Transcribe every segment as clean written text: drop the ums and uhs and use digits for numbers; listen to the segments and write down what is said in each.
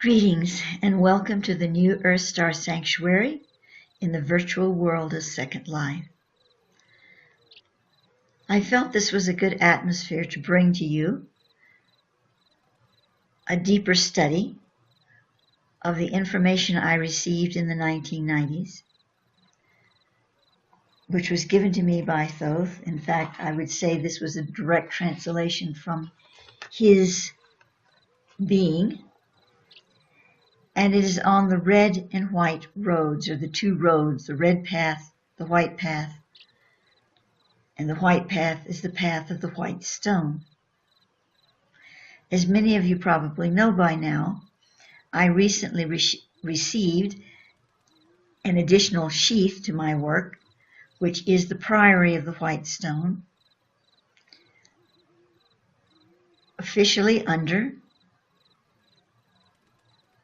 Greetings and welcome to the New Earth Star Sanctuary in the virtual world of Second Life. I felt this was a good atmosphere to bring to you a deeper study of the information I received in the 1990s, which was given to me by Thoth. In fact, I would say this was a direct translation from his being. And it is on the red and white roads, or the two roads, the red path, the white path. And the white path is the path of the white stone. As many of you probably know by now, I recently received an additional sheath to my work, which is the Priory of the White Stone, officially under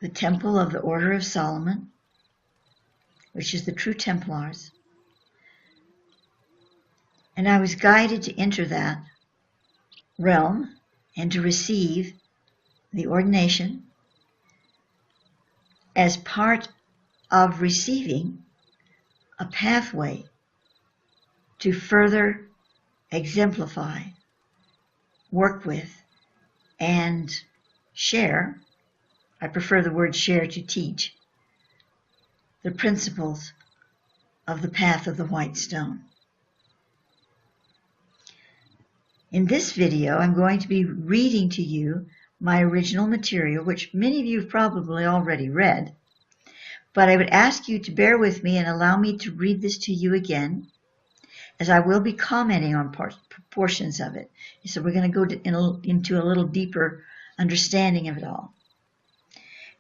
the Temple of the Order of Solomon, which is the true Templars. And I was guided to enter that realm and to receive the ordination as part of receiving a pathway to further exemplify, work with, and share, I prefer the word share to teach, the principles of the path of the white stone. In this video, I'm going to be reading to you my original material, which many of you have probably already read, but I would ask you to bear with me and allow me to read this to you again, as I will be commenting on portions of it. So we're going to go into a little deeper understanding of it all.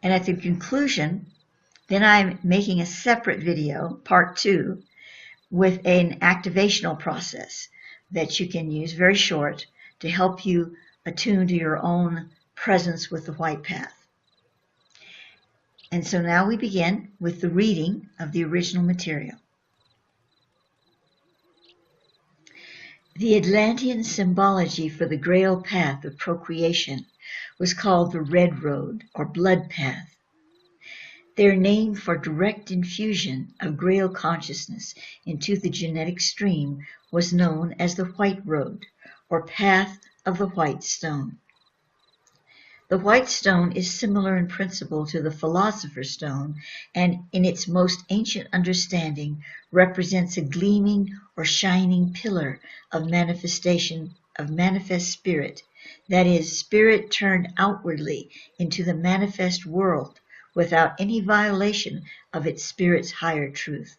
And at the conclusion, then I'm making a separate video, part 2, with an activational process that you can use, very short, to help you attune to your own presence with the white path. And so now we begin with the reading of the original material. The Atlantean symbology for the Grail path of procreation was called the Red Road, or Blood Path. Their name for direct infusion of Grail consciousness into the genetic stream was known as the White Road, or Path of the White Stone. The White Stone is similar in principle to the Philosopher's Stone, and in its most ancient understanding represents a gleaming or shining pillar of manifestation, of manifest spirit, that is, spirit turned outwardly into the manifest world without any violation of its spirit's higher truth.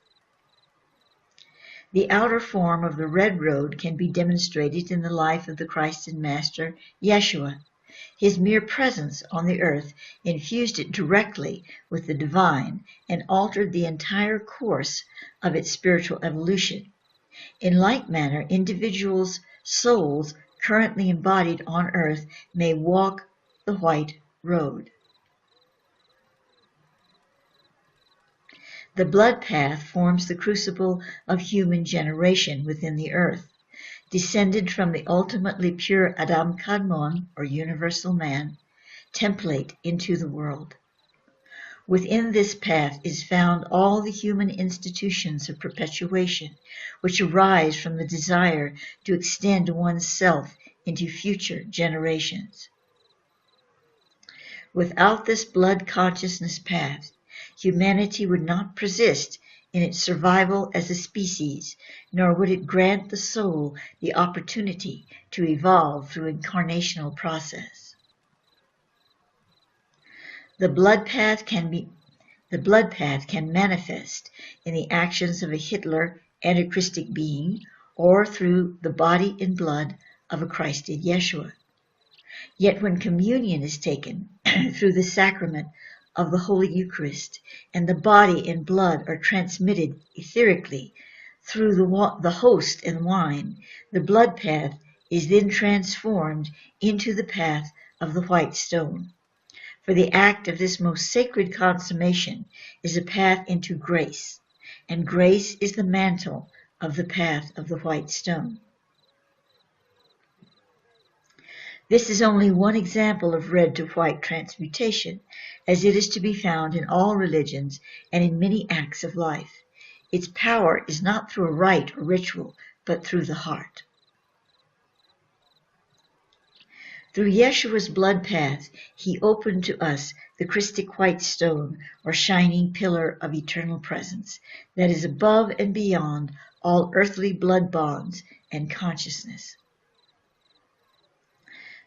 The outer form of the Red Road can be demonstrated in the life of the Christ and Master, Yeshua. His mere presence on the earth infused it directly with the divine and altered the entire course of its spiritual evolution. In like manner, individuals' souls currently embodied on earth may walk the White Road. The blood path forms the crucible of human generation within the earth, descended from the ultimately pure Adam Kadmon, or universal man, template into the world. Within this path is found all the human institutions of perpetuation, which arise from the desire to extend oneself into future generations. Without this blood consciousness path, humanity would not persist in its survival as a species, nor would it grant the soul the opportunity to evolve through incarnational process. The blood path can manifest in the actions of a Hitler antichristic being, or through the body and blood of a Christed Yeshua. Yet when communion is taken through the sacrament of the Holy Eucharist, and the body and blood are transmitted etherically through the host and wine, the blood path is then transformed into the path of the white stone. For the act of this most sacred consummation is a path into grace, and grace is the mantle of the path of the white stone. This is only one example of red to white transmutation, as it is to be found in all religions and in many acts of life. Its power is not through a rite or ritual, but through the heart. Through Yeshua's blood path, he opened to us the Christic white stone, or shining pillar of eternal presence, that is above and beyond all earthly blood bonds and consciousness.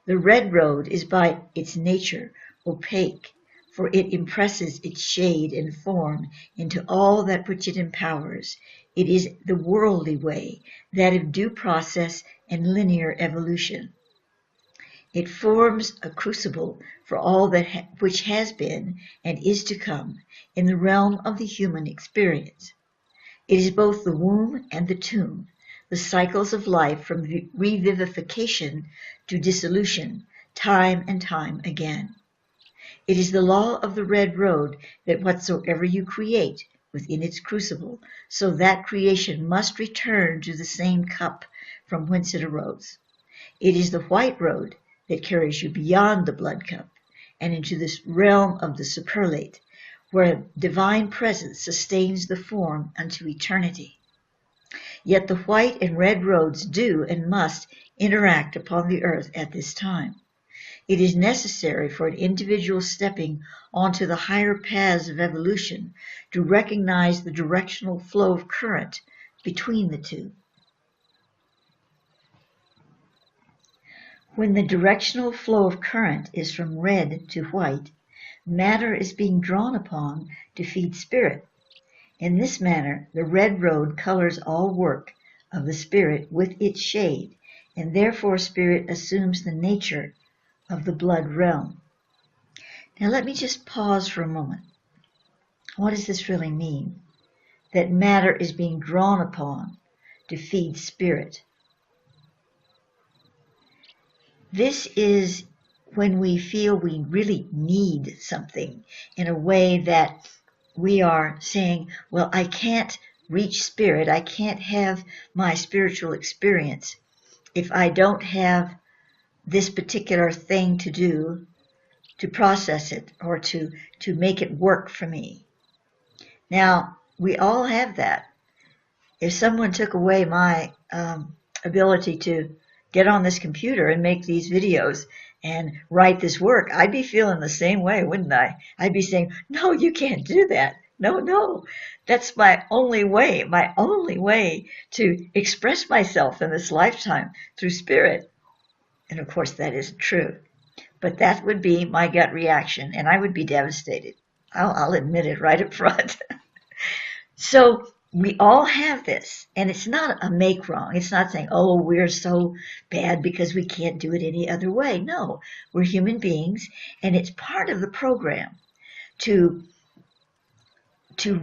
The red road is by its nature opaque, for it impresses its shade and form into all that which it empowers. It is the worldly way, that of due process and linear evolution. It forms a crucible for all that which has been and is to come in the realm of the human experience. It is both the womb and the tomb, the cycles of life from revivification to dissolution, time and time again. It is the law of the red road that whatsoever you create within its crucible, so that creation must return to the same cup from whence it arose. It is the white road that carries you beyond the blood cup and into this realm of the superlate, where divine presence sustains the form unto eternity. Yet the white and red roads do and must interact upon the earth at this time. It is necessary for an individual stepping onto the higher paths of evolution to recognize the directional flow of current between the two. When the directional flow of current is from red to white, matter is being drawn upon to feed spirit. In this manner, the red road colors all work of the spirit with its shade, and therefore spirit assumes the nature of the blood realm. Now let me just pause for a moment. What does this really mean? That matter is being drawn upon to feed spirit. This is when we feel we really need something in a way that we are saying, well, I can't reach spirit, I can't have my spiritual experience if I don't have this particular thing to do to process it or to make it work for me. Now, we all have that. If someone took away my ability to get on this computer and make these videos and write this work, I'd be feeling the same way, wouldn't I? I'd be saying, no, you can't do that. No, that's my only way to express myself in this lifetime through spirit. And of course, that isn't true. But that would be my gut reaction, and I would be devastated. I'll admit it right up front. So we all have this, and it's not a make wrong. It's not saying, oh, we're so bad because we can't do it any other way. No, we're human beings, and it's part of the program to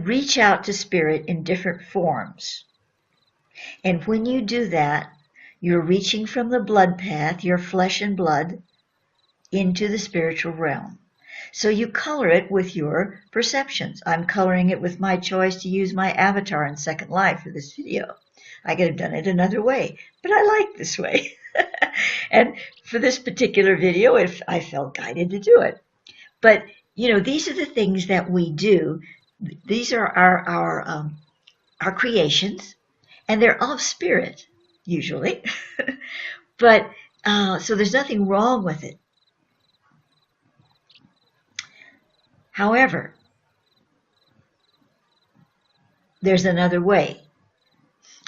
reach out to spirit in different forms. And when you do that, you're reaching from the blood path, your flesh and blood, into the spiritual realm. So you color it with your perceptions. I'm coloring it with my choice to use my avatar in Second Life for this video. I could have done it another way, but I like this way. And for this particular video, if I felt guided to do it. But, you know, these are the things that we do. These are our creations, and they're of spirit, usually. But, so there's nothing wrong with it. However, there's another way.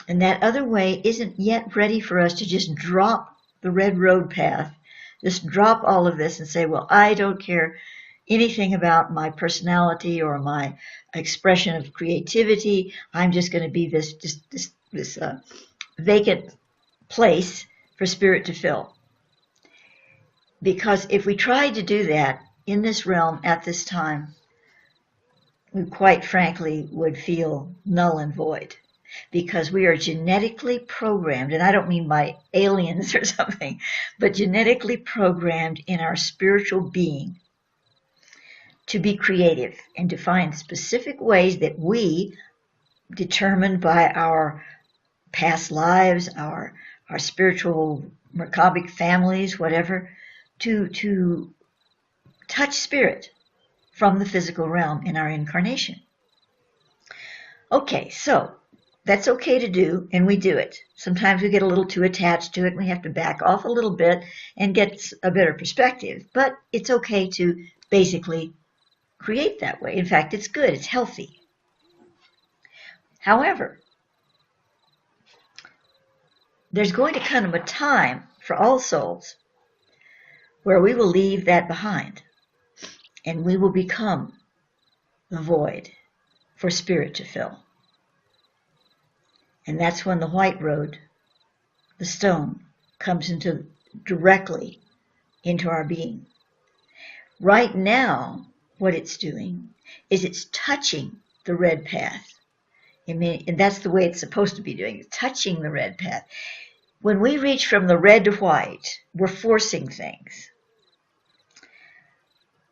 And that other way isn't yet ready for us to just drop the red road path, just drop all of this and say, well, I don't care anything about my personality or my expression of creativity. I'm just going to be this vacant place for spirit to fill. Because if we tried to do that in this realm at this time, we quite frankly would feel null and void, because we are genetically programmed, and I don't mean by aliens or something, but genetically programmed in our spiritual being to be creative and to find specific ways that we, determined by our past lives, our spiritual Merkabic families, whatever, to touch spirit from the physical realm in our incarnation. Okay, so that's okay to do, and we do it. Sometimes we get a little too attached to it, and we have to back off a little bit and get a better perspective. But it's okay to basically create that way. In fact, it's good, it's healthy. However, there's going to come a time for all souls where we will leave that behind, and we will become the void for spirit to fill. And that's when the white road, the stone, comes directly into our being. Right now, what it's doing is it's touching the red path. And that's the way it's supposed to be doing, it's touching the red path. When we reach from the red to white, we're forcing things.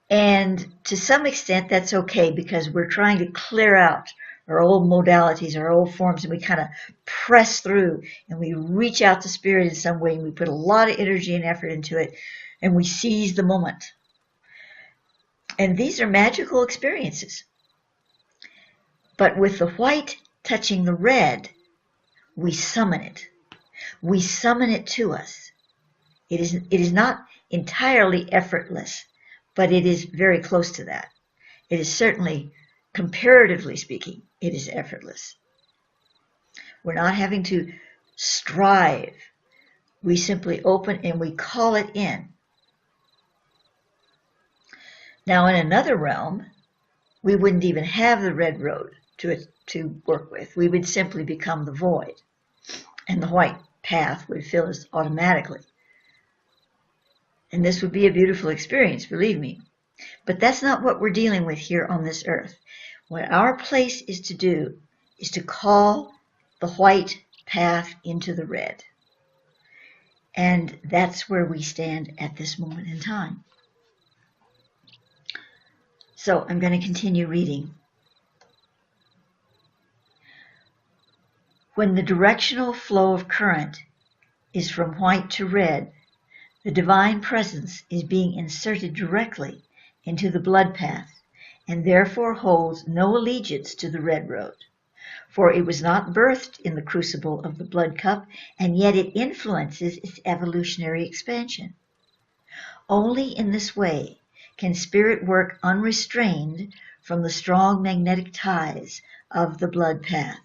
And to some extent, that's okay because we're trying to clear out our old modalities, our old forms, and we kind of press through and we reach out to spirit in some way, and we put a lot of energy and effort into it, and we seize the moment. And these are magical experiences. But with the white touching the red, we summon it. We summon it to us. It is not entirely effortless, but it is very close to that. It is certainly, comparatively speaking, it is effortless. We're not having to strive. We simply open and we call it in. Now, in another realm, we wouldn't even have the red road to work with. We would simply become the void, and the white path would fill us automatically. And this would be a beautiful experience, believe me. But that's not what we're dealing with here on this earth. What our place is to do is to call the white path into the red. And that's where we stand at this moment in time. So I'm going to continue reading. When the directional flow of current is from white to red, the divine presence is being inserted directly into the blood path, and therefore holds no allegiance to the red road. For it was not birthed in the crucible of the blood cup, and yet it influences its evolutionary expansion. Only in this way can spirit work unrestrained from the strong magnetic ties of the blood path.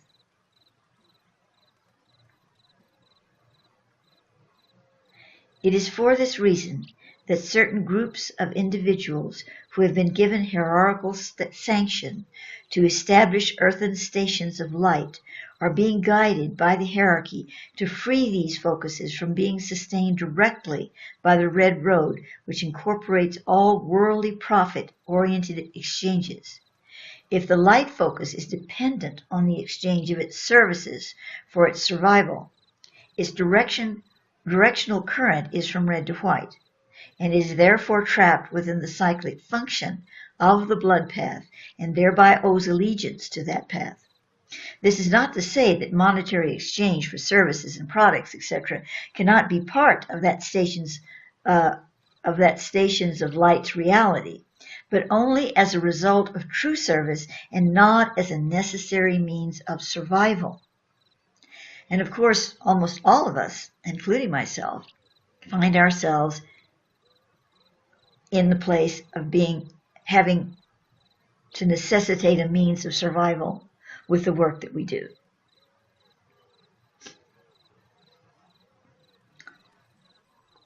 It is for this reason that certain groups of individuals who have been given hierarchical sanction to establish earthen stations of light are being guided by the hierarchy to free these focuses from being sustained directly by the red road, which incorporates all worldly profit-oriented exchanges. If the light focus is dependent on the exchange of its services for its survival, its directional current is from red to white, and is therefore trapped within the cyclic function of the blood path, and thereby owes allegiance to that path. This is not to say that monetary exchange for services and products, etc., cannot be part of that stations of light's reality, but only as a result of true service and not as a necessary means of survival. And of course, almost all of us, including myself, find ourselves in the place of having to necessitate a means of survival with the work that we do.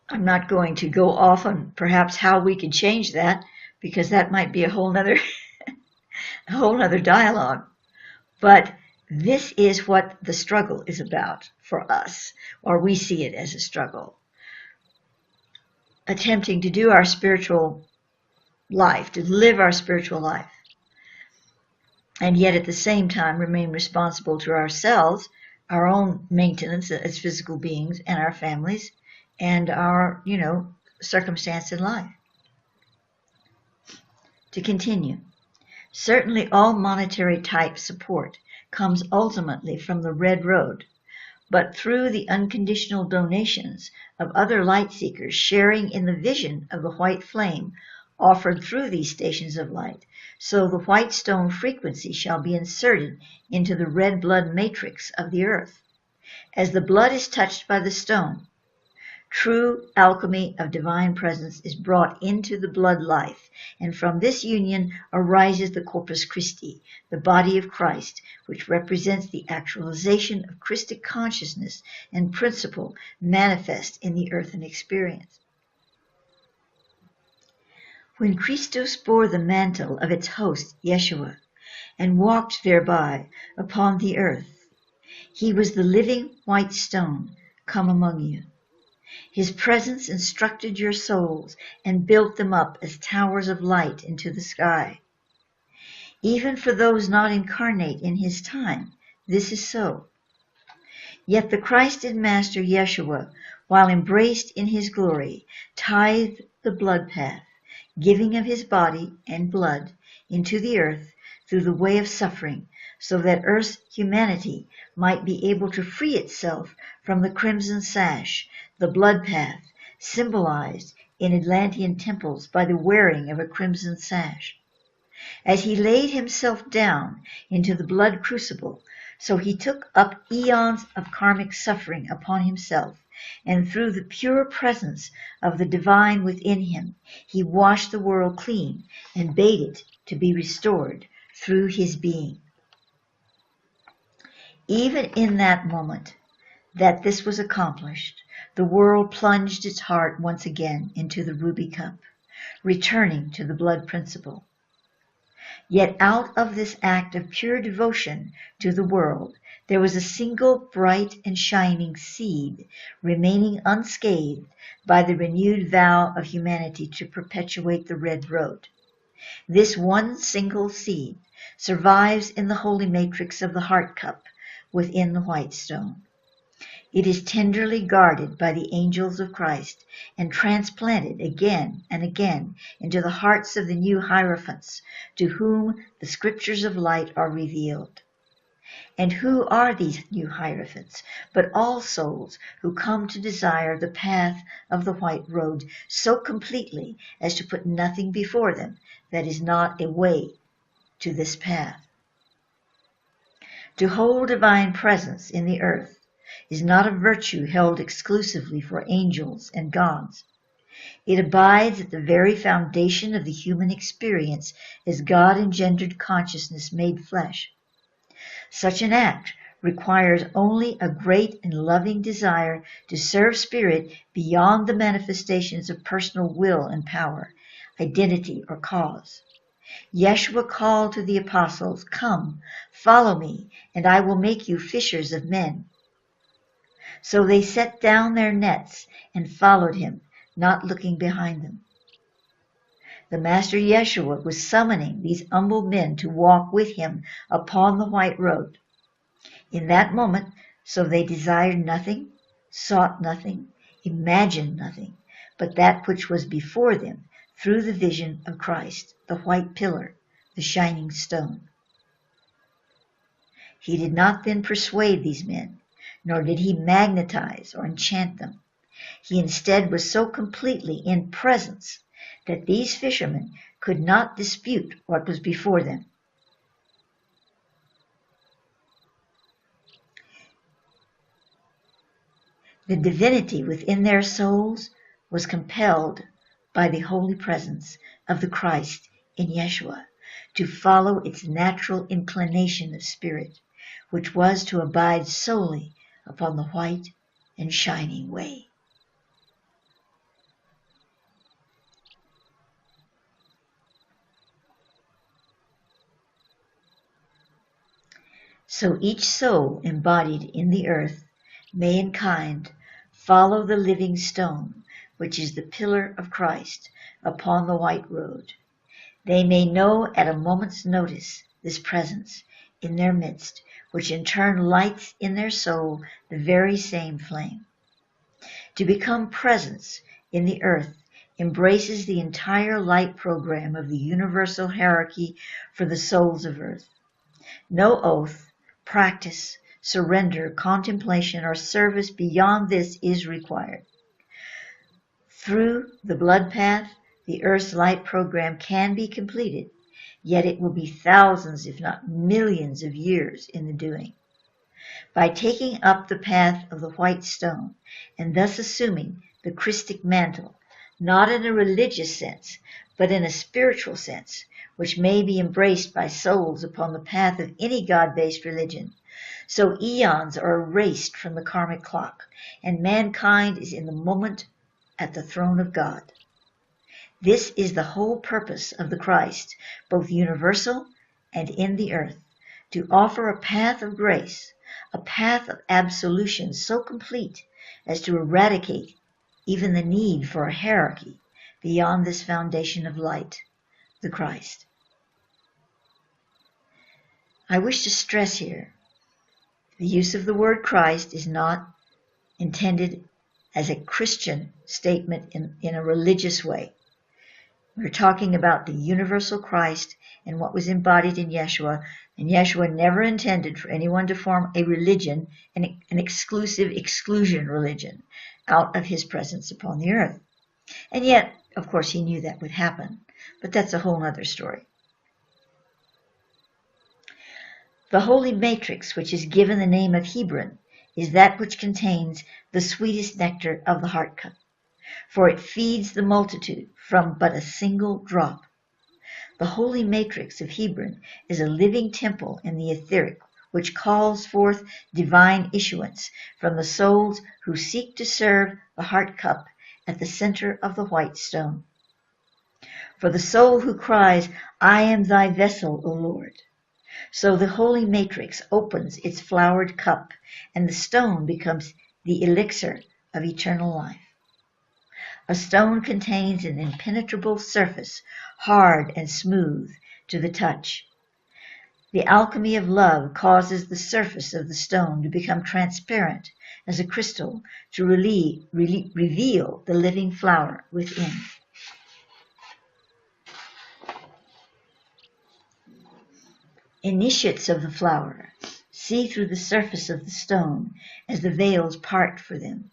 I'm not going to go off on perhaps how we can change that, because that might be a whole nother dialogue. But this is what the struggle is about for us, or we see it as a struggle. Attempting to do our spiritual life, to live our spiritual life, and yet at the same time remain responsible to ourselves, our own maintenance as physical beings, and our families, and our, circumstance in life. To continue, certainly all monetary type support comes ultimately from the red road, but through the unconditional donations of other light seekers sharing in the vision of the white flame offered through these stations of light. So the white stone frequency shall be inserted into the red blood matrix of the earth. As the blood is touched by the stone, true alchemy of divine presence is brought into the blood life, and from this union arises the Corpus Christi, the body of Christ, which represents the actualization of Christic consciousness and principle manifest in the earthen experience. When Christus bore the mantle of its host, Yeshua, and walked thereby upon the earth, he was the living white stone come among you. His presence instructed your souls and built them up as towers of light into the sky. Even for those not incarnate in his time, this is so. Yet the Christed Master Yeshua, while embraced in his glory, tithed the blood path, giving of his body and blood into the earth through the way of suffering, so that earth's humanity might be able to free itself from the crimson sash, the blood path, symbolized in Atlantean temples by the wearing of a crimson sash. As he laid himself down into the blood crucible, so he took up eons of karmic suffering upon himself, and through the pure presence of the divine within him, he washed the world clean and bade it to be restored through his being. Even in that moment that this was accomplished, the world plunged its heart once again into the ruby cup, returning to the blood principle. Yet out of this act of pure devotion to the world, there was a single bright and shining seed, remaining unscathed by the renewed vow of humanity to perpetuate the red road. This one single seed survives in the holy matrix of the heart cup within the white stone. It is tenderly guarded by the angels of Christ and transplanted again and again into the hearts of the new hierophants, to whom the scriptures of light are revealed. And who are these new hierophants but all souls who come to desire the path of the white road so completely as to put nothing before them that is not a way to this path? To hold divine presence in the earth is not a virtue held exclusively for angels and gods. It abides at the very foundation of the human experience as God-engendered consciousness made flesh. Such an act requires only a great and loving desire to serve spirit beyond the manifestations of personal will and power, identity, or cause. Yeshua called to the apostles, "Come, follow me, and I will make you fishers of men." So they set down their nets and followed him, not looking behind them. The Master Yeshua was summoning these humble men to walk with him upon the white road. In that moment, so they desired nothing, sought nothing, imagined nothing, but that which was before them through the vision of Christ, the white pillar, the shining stone. He did not then persuade these men, nor did he magnetize or enchant them. He instead was so completely in presence that these fishermen could not dispute what was before them. The divinity within their souls was compelled by the holy presence of the Christ in Yeshua to follow its natural inclination of spirit, which was to abide solely upon the white and shining way. So each soul embodied in the earth may in kind follow the living stone, which is the pillar of Christ, upon the white road. They may know at a moment's notice this presence in their midst, which in turn lights in their soul the very same flame. To become presence in the earth embraces the entire light program of the universal hierarchy for the souls of earth. No oath, practice, surrender, contemplation, or service beyond this is required. Through the blood path, the Earth's light program can be completed, yet it will be thousands, if not millions of years in the doing. By taking up the path of the white stone, and thus assuming the Christic mantle, not in a religious sense, but in a spiritual sense, which may be embraced by souls upon the path of any God-based religion, so eons are erased from the karmic clock, and mankind is in the moment at the throne of God. This is the whole purpose of the Christ, both universal and in the earth, to offer a path of grace, a path of absolution so complete as to eradicate even the need for a hierarchy beyond this foundation of light, the Christ. I wish to stress here, the use of the word Christ is not intended as a Christian statement in a religious way. We're talking about the universal Christ and what was embodied in Yeshua, and Yeshua never intended for anyone to form a religion, an exclusive exclusion religion, out of his presence upon the earth. And yet, of course, he knew that would happen, but that's a whole other story. The holy matrix, which is given the name of Hebron, is that which contains the sweetest nectar of the heart cup, for it feeds the multitude from but a single drop. The holy matrix of Hebron is a living temple in the etheric, which calls forth divine issuance from the souls who seek to serve the heart cup at the center of the white stone. For the soul who cries, "I am thy vessel, O Lord," so the holy matrix opens its flowered cup, and the stone becomes the elixir of eternal life. A stone contains an impenetrable surface, hard and smooth to the touch. The alchemy of love causes the surface of the stone to become transparent as a crystal to reveal the living flower within. Initiates of the flower see through the surface of the stone as the veils part for them.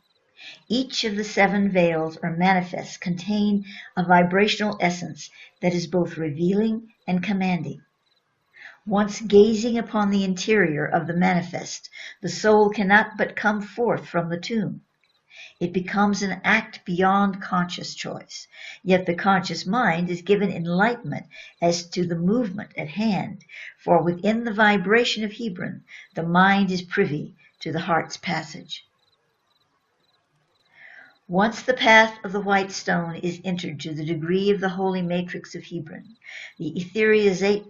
Each of the 7 veils or manifests contain a vibrational essence that is both revealing and commanding. Once gazing upon the interior of the manifest, the soul cannot but come forth from the tomb. It becomes an act beyond conscious choice, yet the conscious mind is given enlightenment as to the movement at hand, for within the vibration of Hebron, the mind is privy to the heart's passage. Once the path of the white stone is entered to the degree of the holy matrix of Hebron, the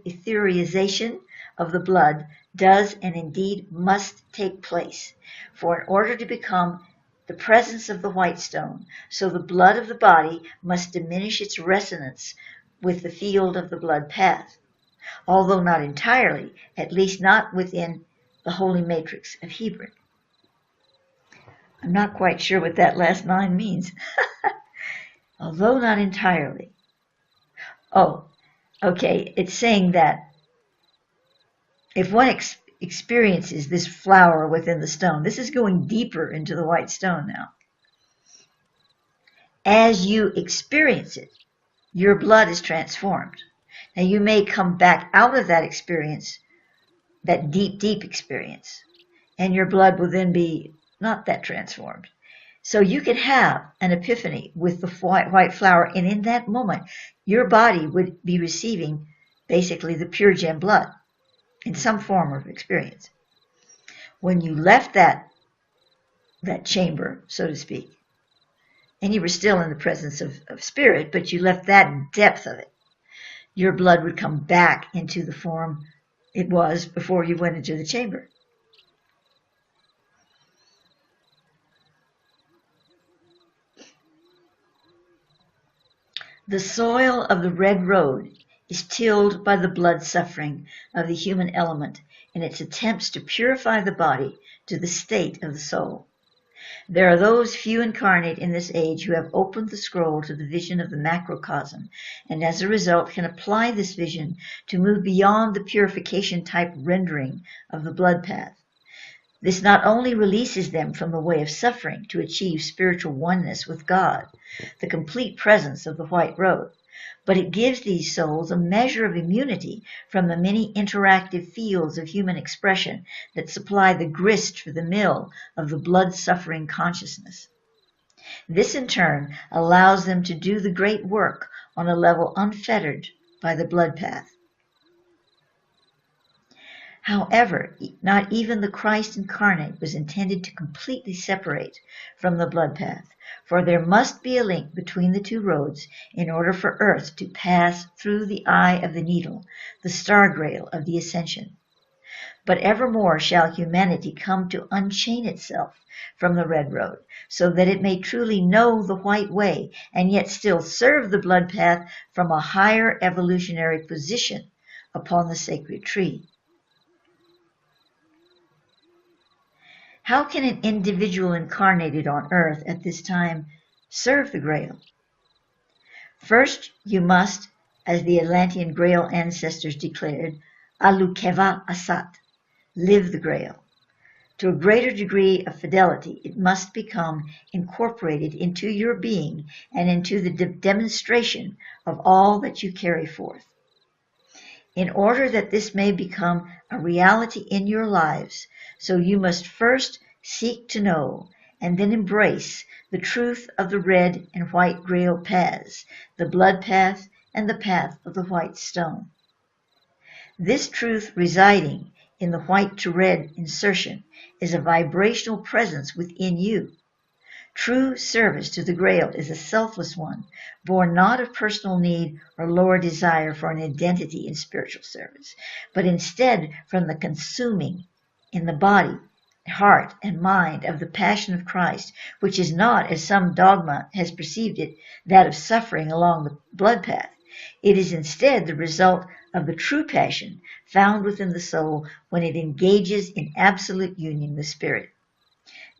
etherization of the blood does and indeed must take place, for in order to become the presence of the white stone, so the blood of the body must diminish its resonance with the field of the blood path, although not entirely, at least not within the holy matrix of Hebron. I'm not quite sure what that last line means. Although not entirely. Oh, okay, it's saying that if one experiences this flower within the stone, this is going deeper into the white stone now. As you experience it, your blood is transformed. Now you may come back out of that experience, that deep, deep experience, and your blood will then be not that transformed. So you could have an epiphany with the white flower, and in that moment, your body would be receiving basically the pure gem blood in some form of experience. When you left that chamber, so to speak, and you were still in the presence of spirit, but you left that depth of it, your blood would come back into the form it was before you went into the chamber. The soil of the red road is tilled by the blood suffering of the human element in its attempts to purify the body to the state of the soul. There are those few incarnate in this age who have opened the scroll to the vision of the macrocosm, and as a result can apply this vision to move beyond the purification type rendering of the blood path. This not only releases them from the way of suffering to achieve spiritual oneness with God, the complete presence of the white road, but it gives these souls a measure of immunity from the many interactive fields of human expression that supply the grist for the mill of the blood-suffering consciousness. This, in turn, allows them to do the great work on a level unfettered by the blood path. However, not even the Christ incarnate was intended to completely separate from the blood path, for there must be a link between the two roads in order for Earth to pass through the eye of the needle, the star grail of the ascension. But evermore shall humanity come to unchain itself from the red road, so that it may truly know the white way and yet still serve the blood path from a higher evolutionary position upon the sacred tree. How can an individual incarnated on earth at this time serve the Grail? First, you must, as the Atlantean Grail ancestors declared, alukeva asat, live the Grail. To a greater degree of fidelity, it must become incorporated into your being and into the demonstration of all that you carry forth. In order that this may become a reality in your lives, so you must first seek to know and then embrace the truth of the red and white Grail paths, the blood path and the path of the white stone. This truth residing in the white to red insertion is a vibrational presence within you. True service to the Grail is a selfless one, born not of personal need or lower desire for an identity in spiritual service, but instead from the consuming in the body, heart, and mind of the passion of Christ, which is not, as some dogma has perceived it, that of suffering along the blood path. It is instead the result of the true passion found within the soul when it engages in absolute union with Spirit.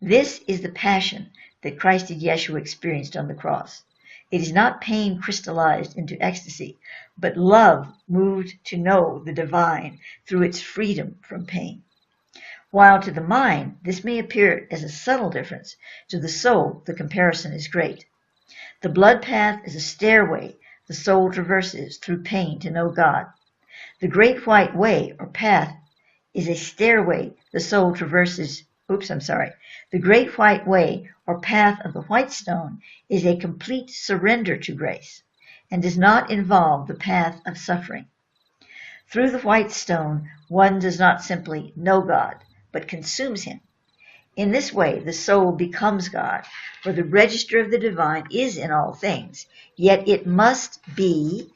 This is the passion that Christ Yeshua experienced on the cross. It is not pain crystallized into ecstasy, but love moved to know the divine through its freedom from pain. While to the mind this may appear as a subtle difference, to the soul the comparison is great. The blood path is a stairway the soul traverses through pain to know God. The great white way or path is a stairway the soul traverses. The great white way or path of the white stone is a complete surrender to grace and does not involve the path of suffering. Through the white stone, one does not simply know God, but consumes him. In this way, the soul becomes God, for the register of the divine is in all things, yet it must be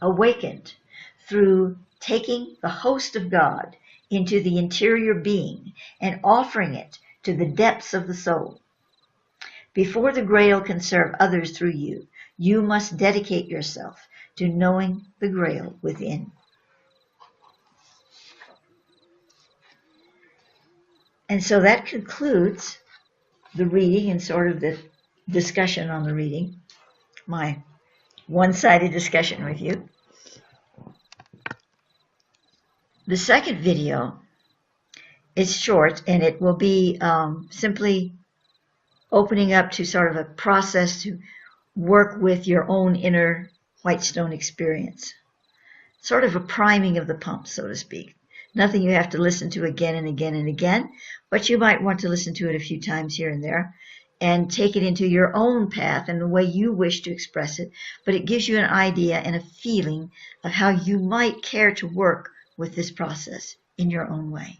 awakened through taking the host of God into the interior being and offering it to the depths of the soul. Before the Grail can serve others through you, you must dedicate yourself to knowing the Grail within. And so that concludes the reading and sort of the discussion on the reading, my one-sided discussion with you. The second video is short, and it will be simply opening up to sort of a process to work with your own inner white stone experience. Sort of a priming of the pump, so to speak. Nothing you have to listen to again and again and again, but you might want to listen to it a few times here and there and take it into your own path and the way you wish to express it, but it gives you an idea and a feeling of how you might care to work with this process in your own way.